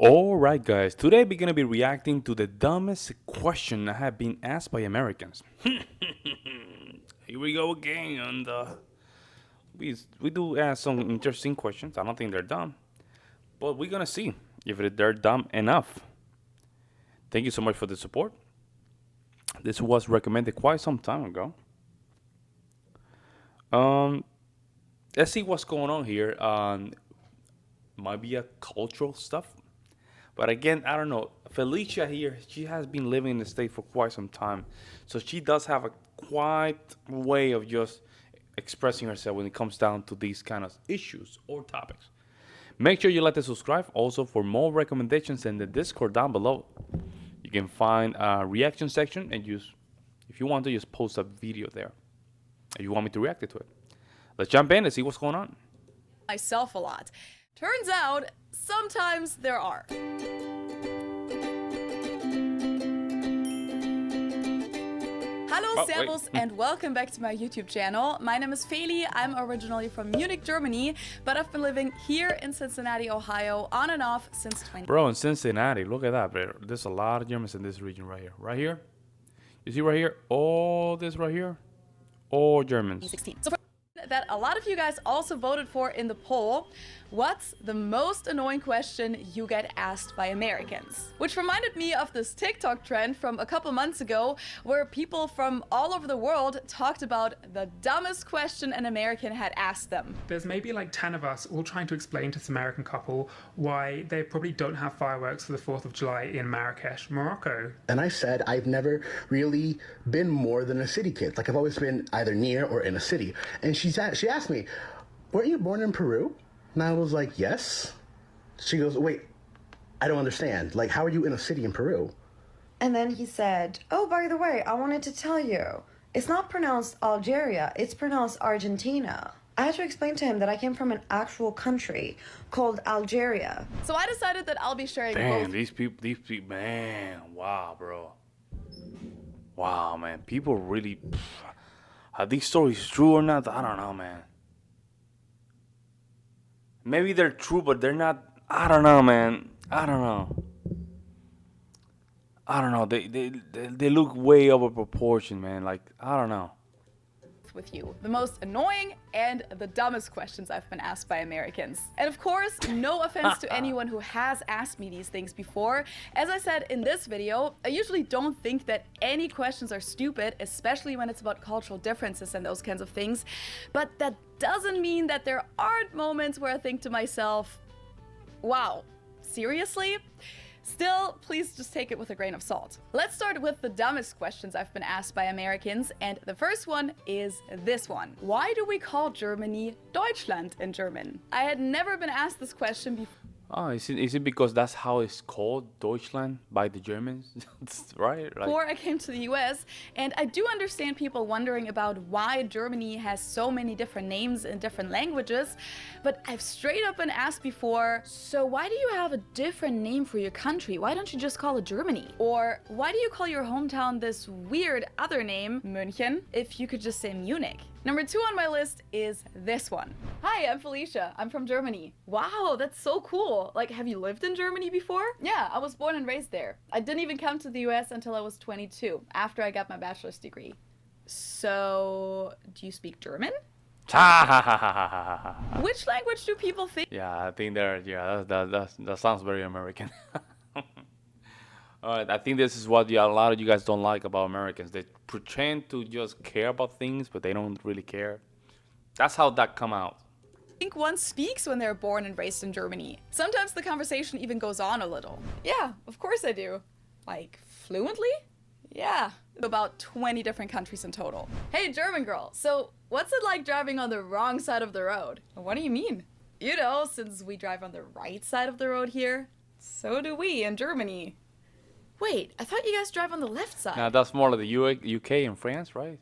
Alright guys, today we're gonna be reacting to the dumbest question I have been asked by Americans. Here we go again, and we do ask some interesting questions. I don't think they're dumb, but we're gonna see if they're dumb enough. Thank you so much for the support. This was recommended quite some time ago. Um, let's see what's going on here. Might be a cultural stuff. But again, I don't know. Felicia here, she has been living in the state for quite some time. So she does have a quite way of just expressing herself when it comes down to these kind of issues or topics. Make sure you like and subscribe also for more recommendations in the Discord down below. You can find a reaction section and if you want to, just post a video there. If you want me to react to it. Let's jump in and see what's going on. Myself a lot. Turns out, sometimes there are. Hello, Servus, and welcome back to my YouTube channel. My name is Feli. I'm originally from Munich, Germany, but I've been living here in Cincinnati, Ohio, on and off since 20. Bro, in Cincinnati, look at that, bro. There's a lot of Germans in this region right here. Right here? You see right here? All this right here? All Germans. 2016. So that a lot of you guys also voted for in the poll. What's the most annoying question you get asked by Americans? Which reminded me of this TikTok trend from a couple months ago where people from all over the world talked about the dumbest question an American had asked them. There's maybe like 10 of us all trying to explain to this American couple why they probably don't have fireworks for the 4th of July in Marrakesh, Morocco. And I said I've never really been more than a city kid. Like I've always been either near or in a city. And she asked me, weren't you born in Peru? And I was like, yes. She goes, wait, I don't understand. Like, how are you in a city in Peru? And then he said, oh, by the way, I wanted to tell you, it's not pronounced Algeria, it's pronounced Argentina. I had to explain to him that I came from an actual country called Algeria. So I decided that I'll be sharing Damn, both. these people, man, wow, bro. Wow, man, people really, are these stories true or not? I don't know, man. Maybe they're true, but they're not. I don't know, man. I don't know. I don't know. They look way over proportion, man. Like, I don't know. With you. The most annoying and the dumbest questions I've been asked by Americans. And of course, no offense to anyone who has asked me these things before. As I said in this video, I usually don't think that any questions are stupid, especially when it's about cultural differences and those kinds of things. But that doesn't mean that there aren't moments where I think to myself, wow, seriously? Still, please just take it with a grain of salt. Let's start with the dumbest questions I've been asked by Americans, and the first one is this one. Why do we call Germany Deutschland in German? I had never been asked this question before. Oh, is it because that's how it's called, Deutschland, by the Germans? Right? Like, Before I came to the US, and I do understand people wondering about why Germany has so many different names in different languages, but I've straight up been asked before, so why do you have a different name for your country? Why don't you just call it Germany? Or why do you call your hometown this weird other name, München, if you could just say Munich? Number 2 on my list is this one. Hi, I'm Felicia. I'm from Germany. Wow, that's so cool. Like, have you lived in Germany before? Yeah, I was born and raised there. I didn't even come to the US until I was 22, after I got my bachelor's degree. So, do you speak German? Which language do people think? yeah, I think that sounds very American. All right, I think this is what a lot of you guys don't like about Americans. They pretend to just care about things, but they don't really care. That's how that come out. Think one speaks when they're born and raised in Germany. Sometimes the conversation even goes on a little. Yeah, of course I do. Like, fluently? Yeah, about 20 different countries in total. Hey, German girl, so what's it like driving on the wrong side of the road? What do you mean? You know, since we drive on the right side of the road here, so do we in Germany. Wait, I thought you guys drive on the left side. Now, that's more like the UK and France, right?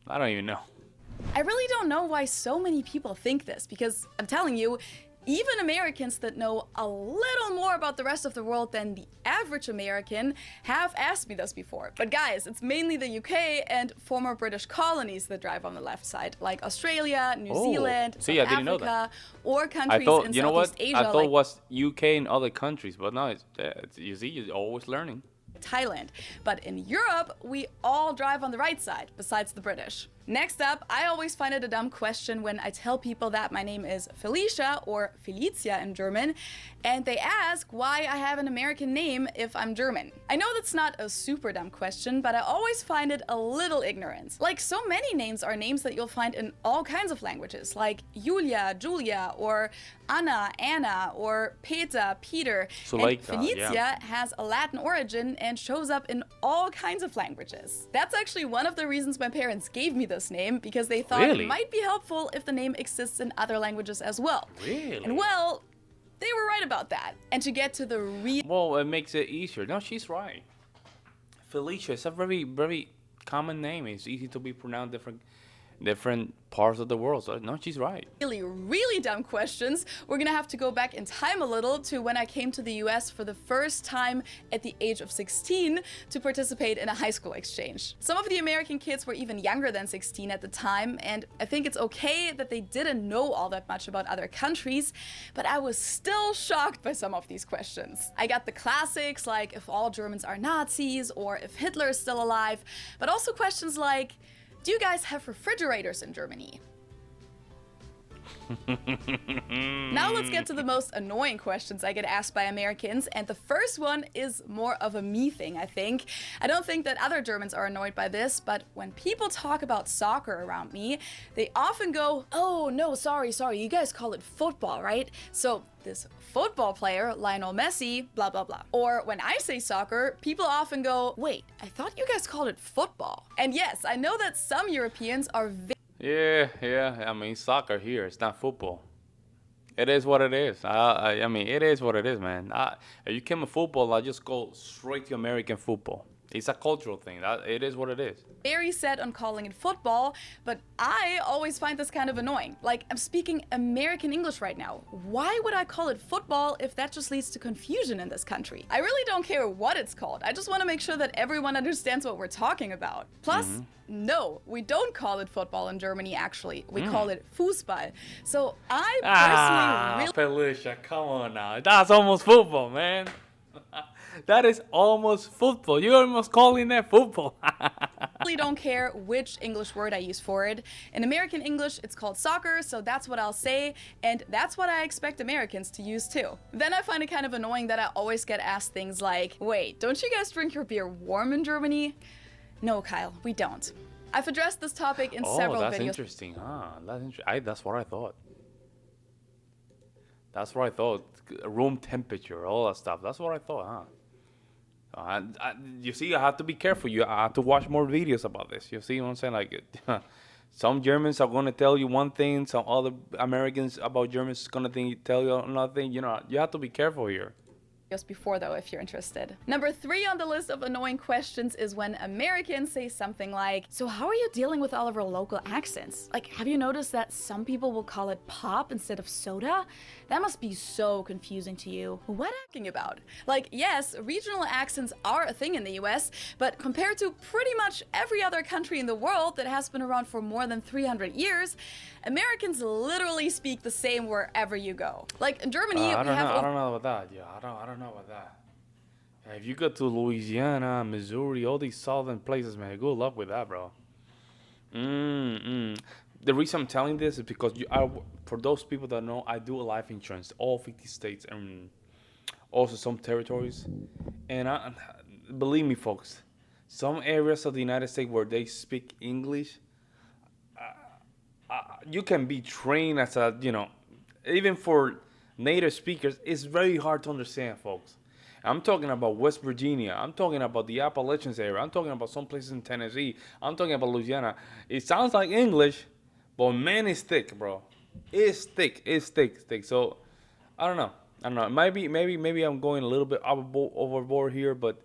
I don't even know. I really don't know why so many people think this, because I'm telling you, Even Americans that know a little more about the rest of the world than the average American have asked me this before. But guys, it's mainly the UK and former British colonies that drive on the left side, like Australia, New Oh, Zealand, see, South I didn't know Africa, that. or I countries thought, in you know what? Southeast Asia I thought like it was UK and other countries, but no, you see, you're always learning. Thailand. But in Europe, we all drive on the right side, besides the British. Next up, I always find it a dumb question when I tell people that my name is Felicia, or Felicia in German, and they ask why I have an American name if I'm German. I know that's not a super dumb question, but I always find it a little ignorant. Like, so many names are names that you'll find in all kinds of languages, like Julia, Julia, or Anna, Anna, or Peter, Peter. Zuleika, And Felicia yeah. has a Latin origin and shows up in all kinds of languages. That's actually one of the reasons my parents gave me this name, because they thought Really? it might be helpful if the name exists in other languages as well. Really? And well, they were right about that. And to get to the real Well, it makes it easier. No, she's right. Felicia is a very, very common name. It's easy to be pronounced different parts of the world. So no, she's right. really dumb questions, we're gonna have to go back in time a little to when I came to the US for the first time at the age of 16 to participate in a high school exchange. Some of the American kids were even younger than 16 at the time, and I think it's okay that they didn't know all that much about other countries, but I was still shocked by some of these questions. I got the classics like if all Germans are Nazis or if Hitler is still alive, but also questions like, do you guys have refrigerators in Germany? Now let's get to the most annoying questions I get asked by Americans, and the first one is more of a me thing, I think. I don't think that other Germans are annoyed by this, but when people talk about soccer around me, they often go, oh no, sorry, you guys call it football, right? So this football player, Lionel Messi, blah blah blah. Or when I say soccer, people often go, wait, I thought you guys called it football. And yes, I know that some Europeans are Yeah. I mean, soccer here. It's not football. It is what it is. I mean, it is what it is, man. If you came to football, I just go straight to American football. It's a cultural thing. It is what it is. very set on calling it football, but I always find this kind of annoying. Like, I'm speaking American English right now. Why would I call it football if that just leads to confusion in this country? I really don't care what it's called. I just want to make sure that everyone understands what we're talking about. Plus, no, we don't call it football in Germany, actually. We call it Fußball. So I personally really Felicia, come on now. That's almost football, man. That is almost football. You're almost calling that football. really don't care which English word I use for it. In American English, it's called soccer, so that's what I'll say, and that's what I expect Americans to use too. Then I find it kind of annoying that I always get asked things like, wait, don't you guys drink your beer warm in Germany? No, Kyle, we don't. I've addressed this topic in several that's videos. interesting, huh? That's what I thought. That's what I thought. Room temperature, all that stuff. That's what I thought, huh? You see, I have to be careful. I have to watch more videos about this. You see what I'm saying? Like, some Germans are going to tell you one thing. Some other Americans about Germans going to tell you another thing. You know, you have to be careful here. Before though, if you're interested. Number 3 on the list of annoying questions is when Americans say something like, so how are you dealing with all of our local accents? Like, have you noticed that some people will call it pop instead of soda? That must be so confusing to you. What are you talking about? Like, yes, regional accents are a thing in the US, but compared to pretty much every other country in the world that has been around for more than 300 years, Americans literally speak the same wherever you go. Like in Germany, I we have don't know about that. Yeah, I don't know about that. If you go to Louisiana, Missouri, all these southern places, man, good luck with that, bro. The reason I'm telling this is because for those people that know, I do a life insurance, all 50 states and also some territories. And believe me, folks, some areas of the United States where they speak English, you can be trained as a, even for native speakers, it's very hard to understand, folks. I'm talking about West Virginia. I'm talking about the Appalachians area. I'm talking about some places in Tennessee. I'm talking about Louisiana. It sounds like English, but man, it's thick, bro. It's thick. It's thick. So, I don't know. Maybe I'm going a little bit overboard here, but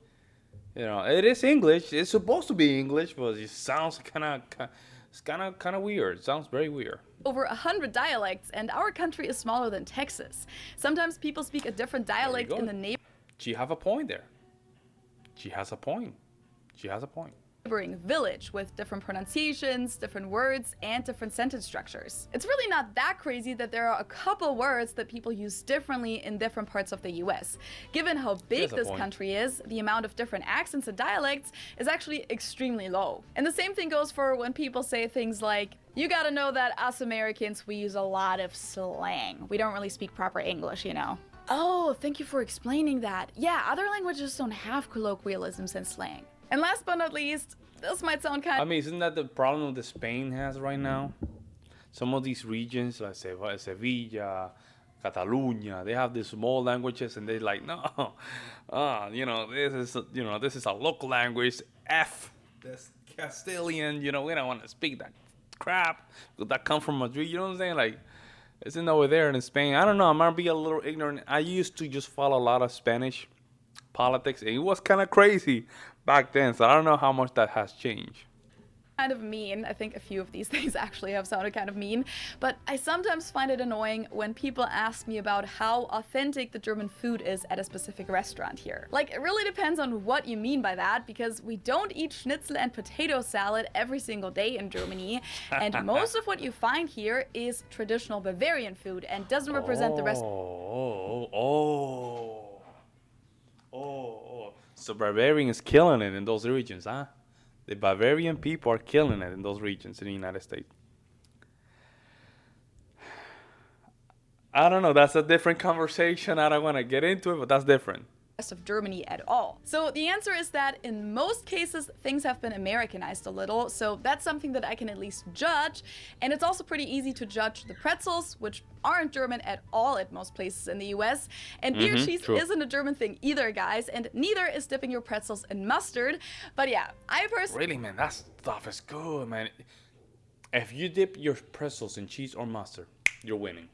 it is English. It's supposed to be English, but it sounds kind of It's kind of weird. It sounds very weird. over 100 dialects, and our country is smaller than Texas. Sometimes people speak a different dialect go. in the She have a point there. She has a point. She has a point. neighboring village with different pronunciations, different words, and different sentence structures. It's really not that crazy that there are a couple words that people use differently in different parts of the US. Given how big has a this point. country is, the amount of different accents and dialects is actually extremely low. And the same thing goes for when people say things like, you gotta know that us Americans, we use a lot of slang. We don't really speak proper English, you know. Oh, thank you for explaining that. Yeah, other languages don't have colloquialisms and slang. And last but not least, this might sound kind I mean, isn't that the problem that Spain has right now? Some of these regions, like Sevilla, Catalonia, they have these small languages, and they're like, no, this is a local language. This Castilian, we don't want to speak that crap. That come from Madrid, you know what I'm saying? Like, isn't over there in Spain? I don't know. I might be a little ignorant. I used to just follow a lot of Spanish politics, and it was kind of crazy back then. So I don't know how much that has changed. of mean. I think a few of these things actually have sounded kind of mean, but I sometimes find it annoying when people ask me about how authentic the German food is at a specific restaurant here. Like, it really depends on what you mean by that, because we don't eat schnitzel and potato salad every single day in Germany, and most of what you find here is traditional Bavarian food and doesn't represent the rest. So Bavarian is killing it in those regions, huh? The Bavarian people are killing it in those regions in the United States. I don't know. That's a different conversation. I don't want to get into it, but that's different. Of Germany at all. So the answer is that in most cases things have been Americanized a little, so that's something that I can at least judge. And it's also pretty easy to judge the pretzels, which aren't German at all at most places in the US. And beer cheese true. isn't a German thing either, guys, and neither is dipping your pretzels in mustard. But yeah, I personally Really, man, that stuff is good, man. If you dip your pretzels in cheese or mustard, you're winning.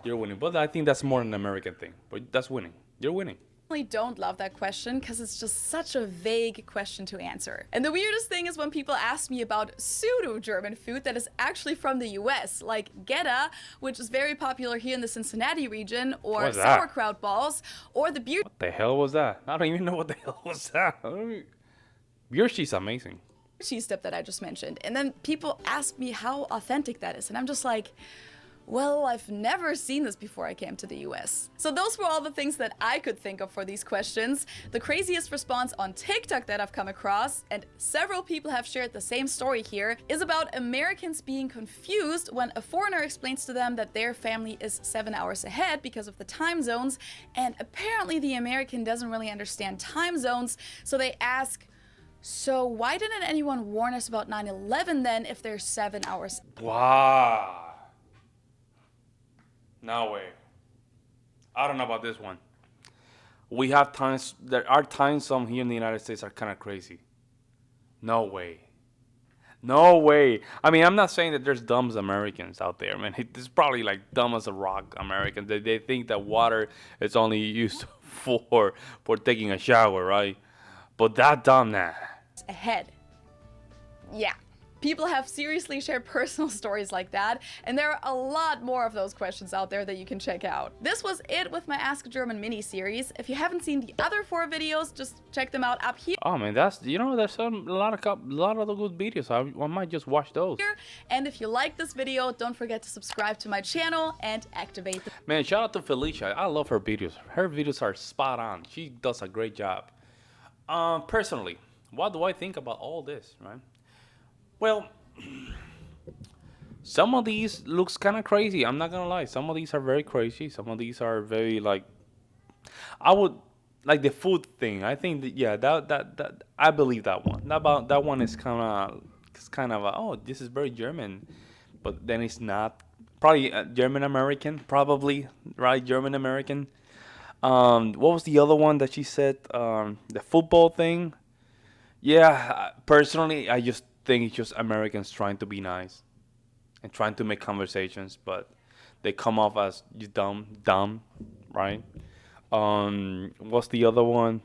You're winning. But I think that's more an American thing. But that's winning. You're winning. don't love that question because it's just such a vague question to answer. And the weirdest thing is when people ask me about pseudo-German food that is actually from the US, like Geta, which is very popular here in the Cincinnati region, or What's that? sauerkraut balls, or the beer What the hell was that? I don't even know what the hell was that. Beer cheese amazing. cheese dip that I just mentioned. And then people ask me how authentic that is, and I'm just like, well, I've never seen this before I came to the US. So those were all the things that I could think of for these questions. The craziest response on TikTok that I've come across, and several people have shared the same story here, is about Americans being confused when a foreigner explains to them that their family is 7 hours ahead because of the time zones, and apparently the American doesn't really understand time zones, so they ask, so why didn't anyone warn us about 9/11 then if they're 7 hours? Wow. No way. I don't know about this one. We have times, there are time zones here in the United States are kind of crazy. No way. No way. I mean, I'm not saying that there's dumb Americans out there, man. It's probably like dumb as a rock Americans. They think that water is only used for taking a shower, right? But that dumb, nah. Ahead. Yeah. People have seriously shared personal stories like that, and there are a lot more of those questions out there that you can check out. This was it with my Ask a German mini-series. If you haven't seen the other 4 videos, just check them out up here. Oh man, there's a lot of the good videos. I might just watch those. And if you like this video, don't forget to subscribe to my channel and activate the Man, shout out to Felicia. I love her videos. Her videos are spot on. She does a great job. Personally, what do I think about all this, right? Well, some of these looks kind of crazy. I'm not gonna lie. Some of these are very crazy. Some of these are very I would like the food thing. I think that, yeah, that I believe that one. That one is kind of oh, this is very German, but then it's not. Probably German American, probably, right? German American. What was the other one that she said? The football thing. Yeah, personally, I just think it's just Americans trying to be nice and trying to make conversations, but they come off as you dumb, right? What's the other one?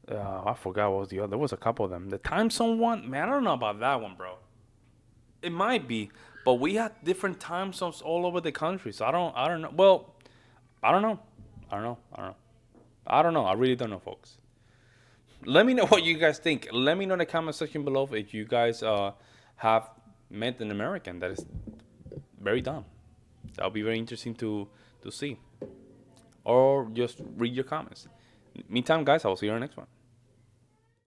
I forgot what was the other. There was a couple of them. The time zone one, man, I don't know about that one, bro. It might be, but we had different time zones all over the country. So I don't know. Well, I don't know. I don't know. I don't know. I don't know. I really don't know, folks. Let me know what you guys think. Let me know in the comment section below if you guys have met an American that is very dumb. That'll be very interesting to see. Or just read your comments. Meantime, guys, I will see you in the next one.